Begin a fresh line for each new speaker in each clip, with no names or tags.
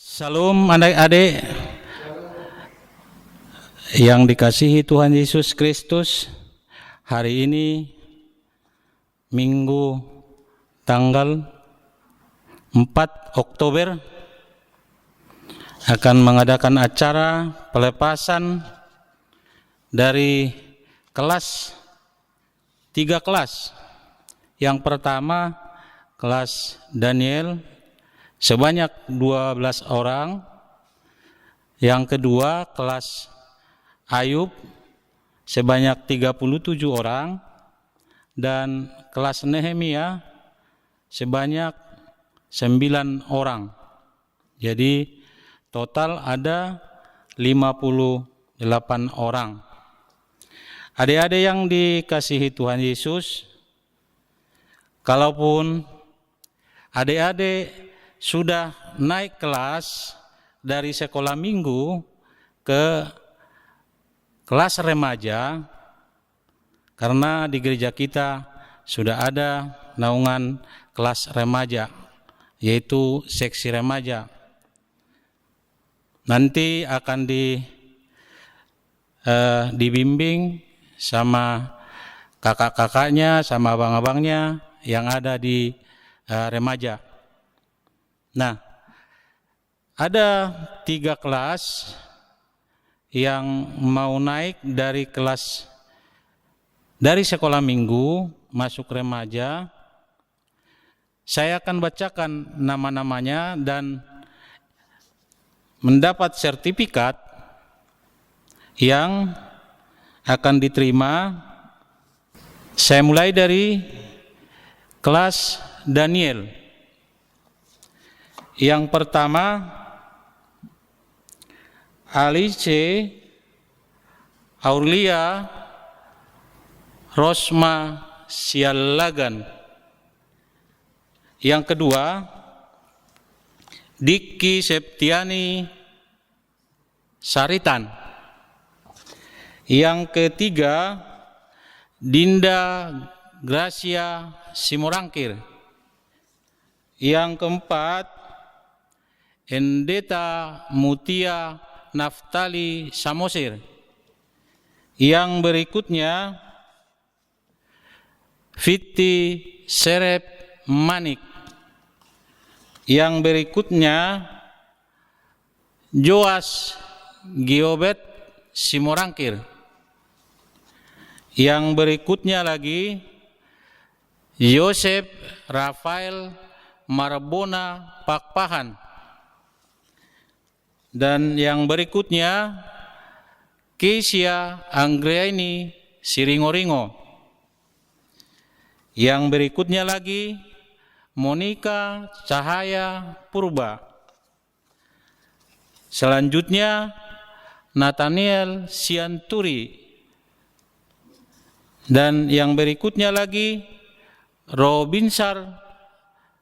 Salam adik-adik yang dikasihi Tuhan Yesus Kristus. Hari ini Minggu tanggal 4 Oktober akan mengadakan acara pelepasan dari kelas 3 kelas. Yang pertama kelas Daniel sebanyak 12 orang. Yang kedua kelas Ayub sebanyak 37 orang. Dan kelas Nehemia sebanyak 9 orang. Jadi total ada 58 orang. Adik-adik yang dikasihi Tuhan Yesus, kalaupun adik-adik sudah naik kelas dari sekolah minggu ke kelas remaja, karena di gereja kita sudah ada naungan kelas remaja, yaitu seksi remaja. Nanti akan dibimbing sama kakak-kakaknya, sama abang-abangnya yang ada di remaja. Nah, ada 3 kelas yang mau naik dari sekolah minggu masuk remaja. Saya akan bacakan nama-namanya dan mendapat sertifikat yang akan diterima. Saya mulai dari kelas Daniel. Yang pertama, Alice Aurelia Rosma Sialagan. Yang kedua, Diki Septiani Saritan. Yang ketiga, Dinda Gracia Simorangkir. Yang keempat, Endeta Mutia Naftali Samosir. Yang berikutnya, Fiti Serep Manik. Yang berikutnya, Joas Giobet Simorangkir. Yang berikutnya lagi, Yosef Rafael Marbona Pakpahan. Dan yang berikutnya, Kesia Anggraini Siringoringo. Yang berikutnya lagi, Monika Cahaya Purba. Selanjutnya, Nathaniel Sianturi. Dan yang berikutnya lagi, Robinsar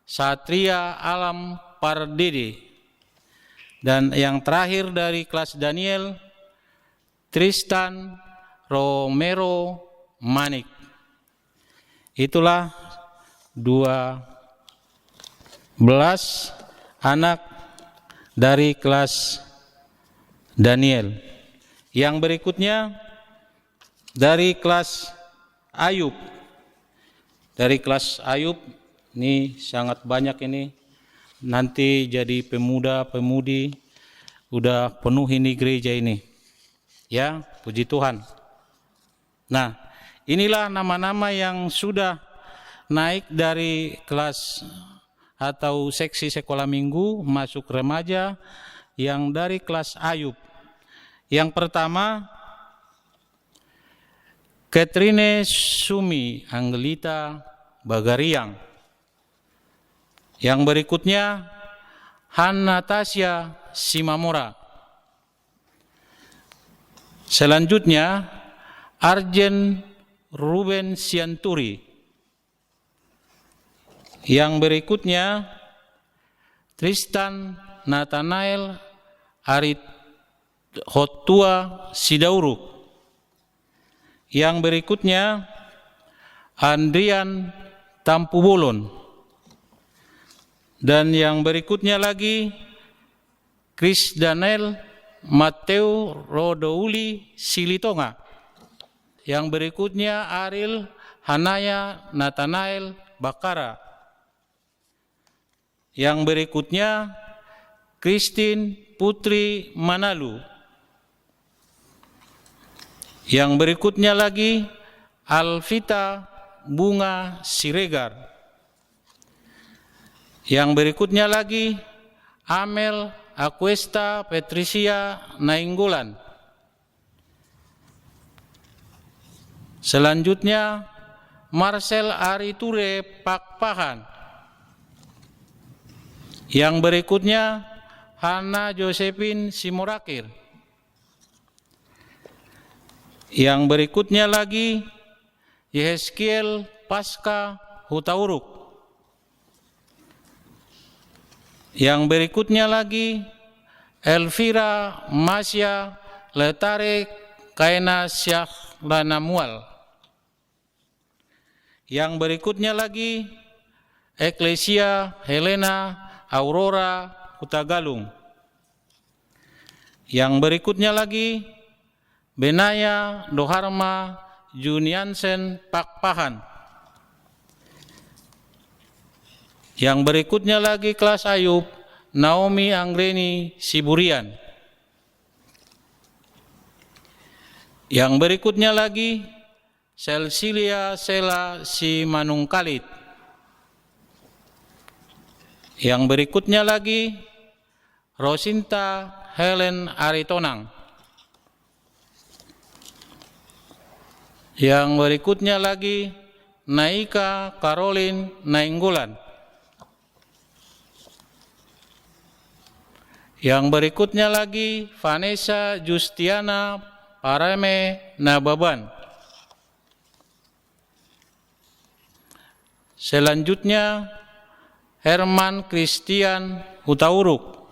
Satria Alam Pardede. Dan yang terakhir dari kelas Daniel, Tristan Romero Manik. Itulah 12 anak dari kelas Daniel. Yang berikutnya dari kelas Ayub. Dari kelas Ayub, ini sangat banyak ini. Nanti jadi pemuda-pemudi, udah penuh ini gereja ini. Ya, puji Tuhan. Nah, inilah nama-nama yang sudah naik dari kelas atau seksi sekolah minggu masuk remaja yang dari kelas Ayub. Yang pertama, Katrine Sumi Angelita Bagariang. Yang berikutnya, Hanna Tasya Simamora. Selanjutnya, Arjen Ruben Sianturi. Yang berikutnya, Tristan Nathanael Arit Hotua Sidauruk. Yang berikutnya, Andrian Tampubolon. Dan yang berikutnya lagi, Chris Daniel Mateo Rodouli Silitonga. Yang berikutnya Ariel Hanaya Nathanael Bakara. Yang berikutnya Christine Putri Manalu. Yang berikutnya lagi Alvita Bunga Siregar. Yang berikutnya lagi Amel Aquesta Patricia Nainggolan. Selanjutnya Marcel Ariture Pakpahan. Yang berikutnya Hana Josephine Simorakir. Yang berikutnya lagi Yehezkiel Pasca Hutauruk. Yang berikutnya lagi Elvira Masya Letare Kaina Syah Lanamual. Yang berikutnya lagi Eklesia Helena Aurora Hutagalung. Yang berikutnya lagi Benaya Doharma Juniansen Pakpahan. Yang berikutnya lagi kelas Ayub Naomi Anggreni Siburian. Yang berikutnya lagi Celsilia Sela Simanungkalit. Yang berikutnya lagi Rosinta Helen Aritonang. Yang berikutnya lagi Naika Caroline Nainggolan. Yang berikutnya lagi Vanessa Justiana Parame Nababan. Selanjutnya Herman Christian Hutauruk.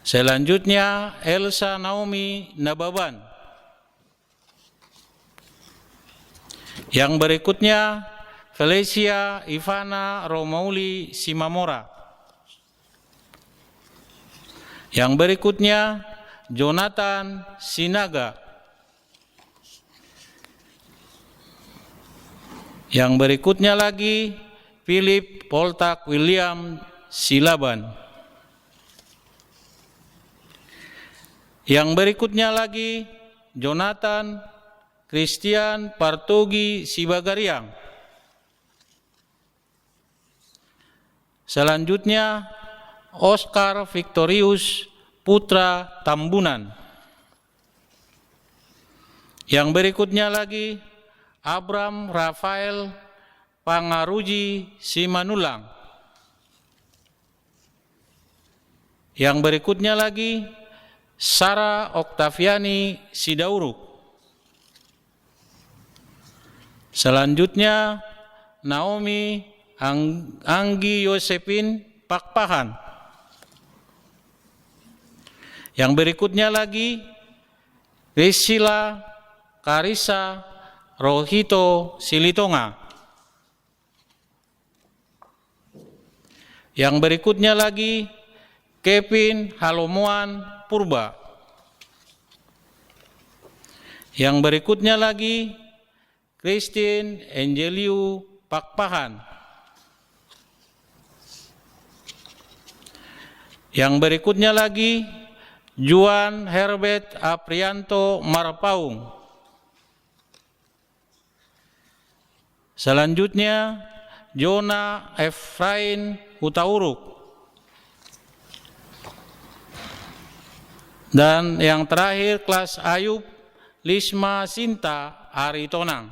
Selanjutnya Elsa Naomi Nababan. Yang berikutnya Felicia Ivana Romauli Simamora. Yang berikutnya Jonathan Sinaga. Yang berikutnya lagi Philip Poltak William Silaban. Yang berikutnya lagi Jonathan Christian Partogi Sibagariang. Selanjutnya Oscar Victorius Putra Tambunan. Yang berikutnya lagi Abram Rafael Pangaruji Simanulang. Yang berikutnya lagi Sarah Oktaviani Sidauruk. Selanjutnya Naomi Anggi Yosepin Pakpahan. Yang berikutnya lagi Risila Karisa Rohito Silitonga. Yang berikutnya lagi Kevin Halomuan Purba. Yang berikutnya lagi Christine Angeliu Pakpahan. Yang berikutnya lagi Juan Herbert Aprianto Marpaung. Selanjutnya Jona Efrain Hutauruk. Dan yang terakhir kelas Ayub Lisma Sinta Aritonang.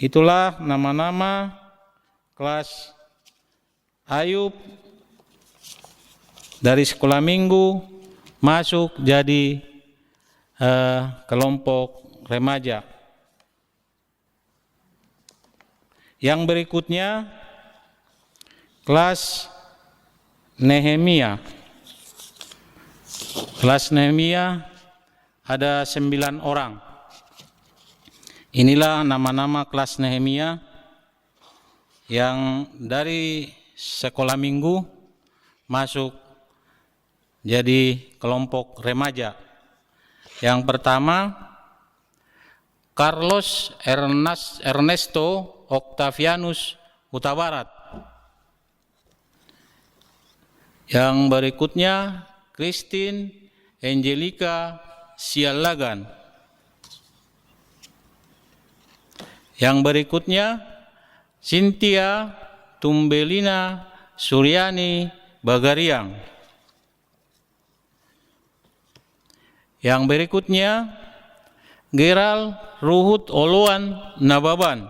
Itulah nama-nama kelas Ayub dari sekolah minggu masuk jadi kelompok remaja. Yang berikutnya kelas Nehemia. Kelas Nehemia ada 9 orang. Inilah nama-nama kelas Nehemia yang dari sekolah minggu masuk jadi kelompok remaja. Yang pertama, Carlos Ernesto Octavianus Huta Barat. Yang berikutnya, Christine Angelica Sialagan. Yang berikutnya, Cynthia Tumbelina Suryani Bagariang. Yang berikutnya, Geral Ruhut Oluan Nababan.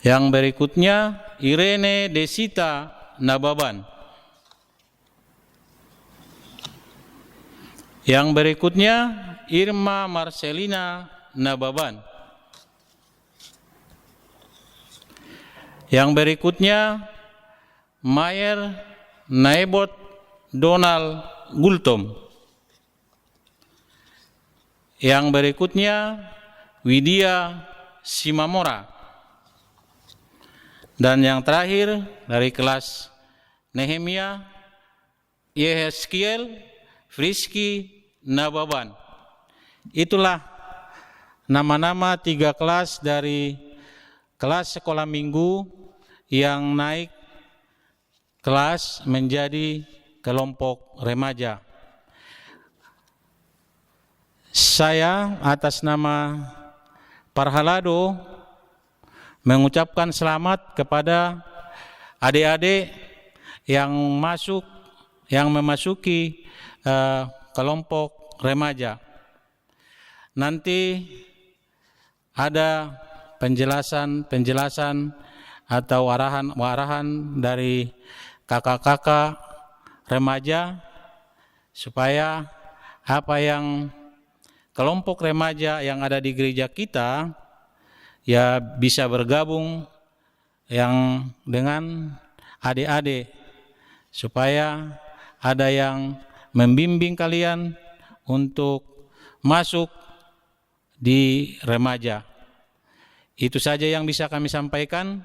Yang berikutnya, Irene Desita Nababan. Yang berikutnya, Irma Marcelina Nababan. Yang berikutnya, Mayer Naibot Donald Gultom. Yang berikutnya, Widya Simamora. Dan yang terakhir dari kelas Nehemia, Yehezkiel Friski Nababan. Itulah nama-nama 3 kelas dari kelas sekolah minggu yang naik kelas menjadi kelompok remaja. Saya atas nama Parhalado mengucapkan selamat kepada adik-adik yang memasuki kelompok remaja. Nanti ada penjelasan atau arahan dari kakak-kakak remaja supaya apa yang kelompok remaja yang ada di gereja kita ya bisa bergabung yang dengan adik-adik supaya ada yang membimbing kalian untuk masuk di remaja. Itu saja yang bisa kami sampaikan.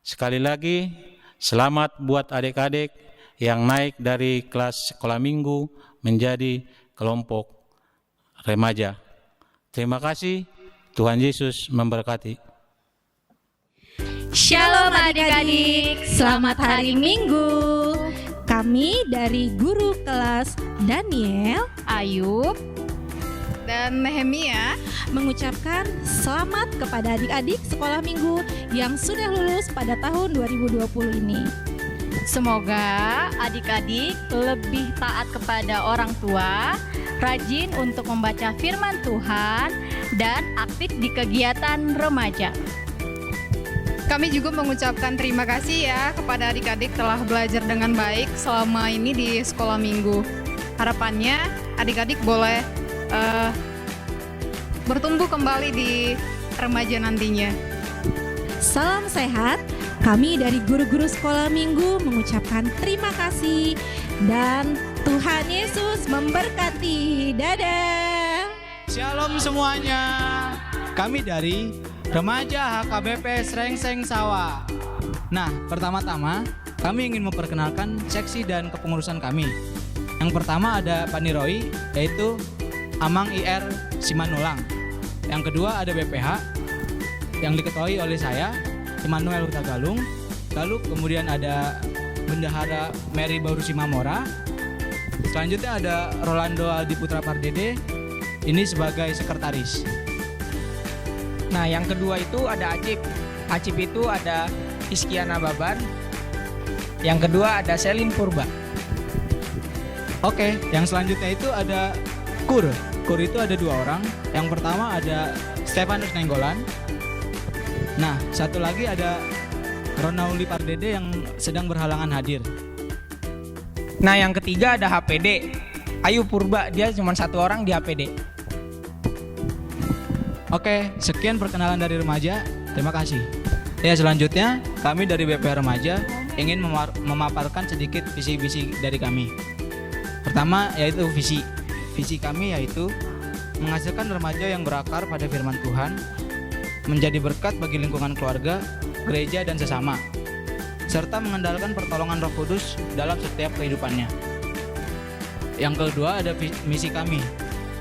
Sekali lagi, selamat buat adik-adik yang naik dari kelas sekolah minggu menjadi kelompok remaja. Terima kasih, Tuhan Yesus memberkati.
Shalom adik-adik, selamat hari Minggu.
Kami dari guru kelas Daniel,
Ayub, dan Nehemia
mengucapkan selamat kepada adik-adik sekolah minggu yang sudah lulus pada tahun 2020 ini.
Semoga adik-adik lebih taat kepada orang tua, rajin untuk membaca firman Tuhan, dan aktif di kegiatan remaja.
Kami juga mengucapkan terima kasih ya kepada adik-adik telah belajar dengan baik selama ini di sekolah minggu. Harapannya adik-adik boleh bertumbuh kembali di remaja nantinya.
Salam sehat. Kami dari guru-guru sekolah minggu mengucapkan terima kasih dan Tuhan Yesus memberkati. Dadah.
Shalom semuanya. Kami dari Remaja HKBP Srengseng Sawah. Nah, pertama-tama kami ingin memperkenalkan seksi dan kepengurusan kami. Yang pertama ada Pak Niroi, yaitu Amang IR Simanulang. Yang kedua ada BPH yang diketuai oleh saya, Immanuel Huta Galung. Lalu kemudian ada Bendahara Mary Bauru Simamora. Selanjutnya ada Rolando Aldi Putra Pardede, ini sebagai sekretaris.
Nah, yang kedua itu ada Acip. Acip itu ada Iskiana Baban. Yang kedua ada Selin Purba.
Oke, yang selanjutnya itu ada Kur. Kur itu ada 2 orang. Yang pertama ada Stefanus Nenggolan. Nah, satu lagi ada Ronauli Pardede yang sedang berhalangan hadir.
Nah, yang ketiga ada HPD. Ayu Purba, dia cuma 1 orang di HPD.
Oke, sekian perkenalan dari remaja. Terima kasih. Ya, selanjutnya kami dari BP Remaja ingin memaparkan sedikit visi-visi dari kami. Pertama yaitu visi. Visi kami yaitu menghasilkan remaja yang berakar pada firman Tuhan, menjadi berkat bagi lingkungan keluarga, gereja, dan sesama. serta mengandalkan pertolongan Roh Kudus dalam setiap kehidupannya. Yang kedua ada misi kami.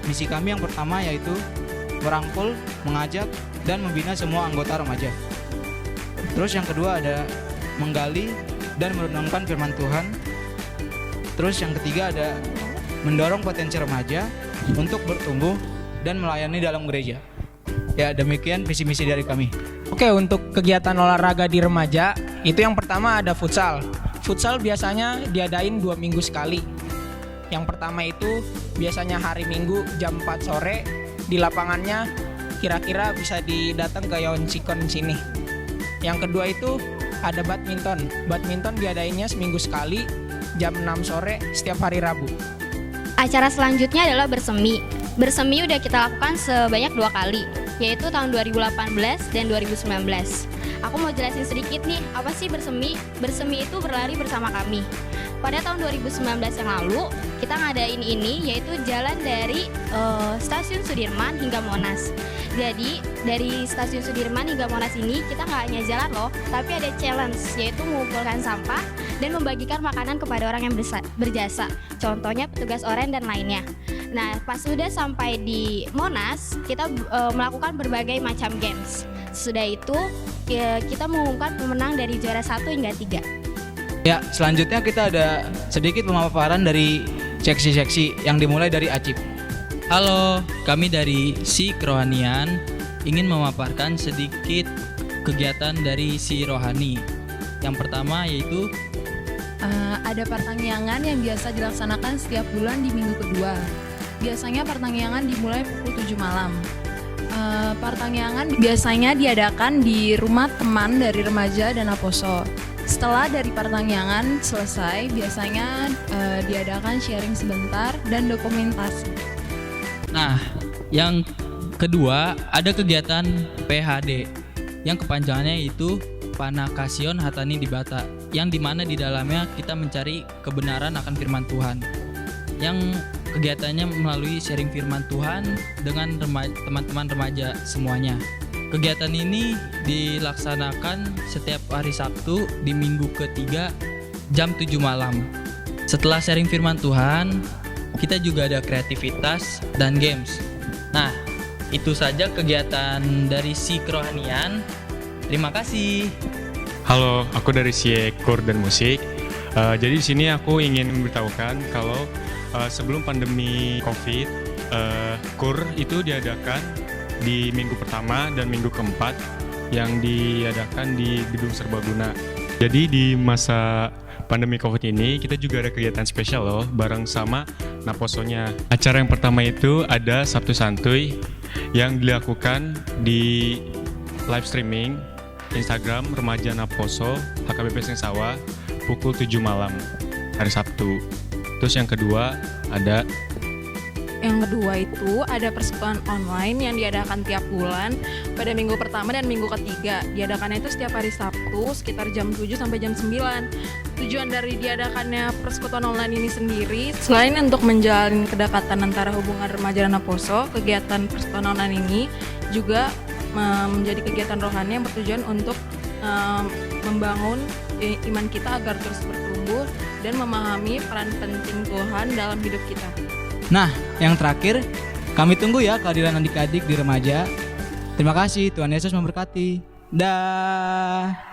Misi kami yang pertama yaitu merangkul, mengajak, dan membina semua anggota remaja. Terus yang kedua ada menggali dan merenungkan firman Tuhan. Terus yang ketiga ada mendorong potensi remaja untuk bertumbuh dan melayani dalam gereja. Ya, demikian visi misi dari kami.
Oke, untuk kegiatan olahraga di remaja, itu yang pertama ada futsal. Futsal biasanya diadain 2 minggu sekali. Yang pertama itu biasanya hari Minggu jam 4 sore di lapangannya kira-kira bisa didatang ke Yon Sikon sini. Yang kedua itu ada badminton. Badminton diadainnya seminggu sekali jam 6 sore setiap hari Rabu.
Acara selanjutnya adalah bersemi. Bersemi udah kita lakukan sebanyak 2 kali, yaitu tahun 2018 dan 2019. Aku mau jelasin sedikit nih, apa sih bersemi? Bersemi itu berlari bersama kami. Pada tahun 2019 yang lalu, kita ngadain ini yaitu jalan dari Stasiun Sudirman hingga Monas. Jadi, dari Stasiun Sudirman hingga Monas ini, kita nggak hanya jalan loh, tapi ada challenge, yaitu mengumpulkan sampah dan membagikan makanan kepada orang yang berjasa. Contohnya petugas oranye dan lainnya. Nah, pas sudah sampai di Monas, kita melakukan berbagai macam games. Sesudah itu, kita mengumumkan pemenang dari juara 1 hingga 3.
Ya, selanjutnya kita ada sedikit pemaparan dari seksi-seksi yang dimulai dari Acip.
Halo, kami dari Si Kerohanian ingin memaparkan sedikit kegiatan dari Si Rohani. Yang pertama yaitu
ada pertanggiangan yang biasa dilaksanakan setiap bulan di minggu kedua. Biasanya pertanggiangan dimulai pukul 7 malam. Pertanggiangan biasanya diadakan di rumah teman dari remaja dan Aposo. Setelah dari pertanggiangan selesai, biasanya diadakan sharing sebentar dan dokumentasi.
Nah, yang kedua ada kegiatan PHD yang kepanjangannya itu Panakasion Hatani Dibata, yang dimana di dalamnya kita mencari kebenaran akan firman Tuhan. Yang kegiatannya melalui sharing firman Tuhan dengan teman-teman remaja semuanya. Kegiatan ini dilaksanakan setiap hari Sabtu di minggu ketiga jam 7 malam. Setelah sharing firman Tuhan, kita juga ada kreativitas dan games. Nah, itu saja kegiatan dari Si Kerohanian. Terima kasih.
Halo, aku dari Sie Kur dan Musik. Jadi di sini aku ingin memberitahukan kalau sebelum pandemi COVID, Kur itu diadakan di minggu pertama dan minggu keempat yang diadakan di Gedung Serbaguna. Jadi di masa pandemi COVID ini kita juga ada kegiatan spesial loh bareng sama Naposonya. Acara yang pertama itu ada Sabtu Santuy yang dilakukan di live streaming Instagram Remaja Naposo HKBP Sengsawa pukul 7 malam hari Sabtu. Terus yang kedua ada
itu ada persekutuan online yang diadakan tiap bulan pada minggu pertama dan minggu ketiga. Diadakannya itu setiap hari Sabtu sekitar jam 7 sampai jam 9. Tujuan dari diadakannya persekutuan online ini sendiri, selain untuk menjalin kedekatan antara hubungan remaja dan Aposo, kegiatan persekutuan online ini juga menjadi kegiatan rohani yang bertujuan untuk membangun iman kita agar terus bertumbuh dan memahami peran penting Tuhan dalam hidup kita.
Nah, yang terakhir, kami tunggu ya kehadiran adik-adik di remaja. Terima kasih, Tuhan Yesus memberkati. Dah.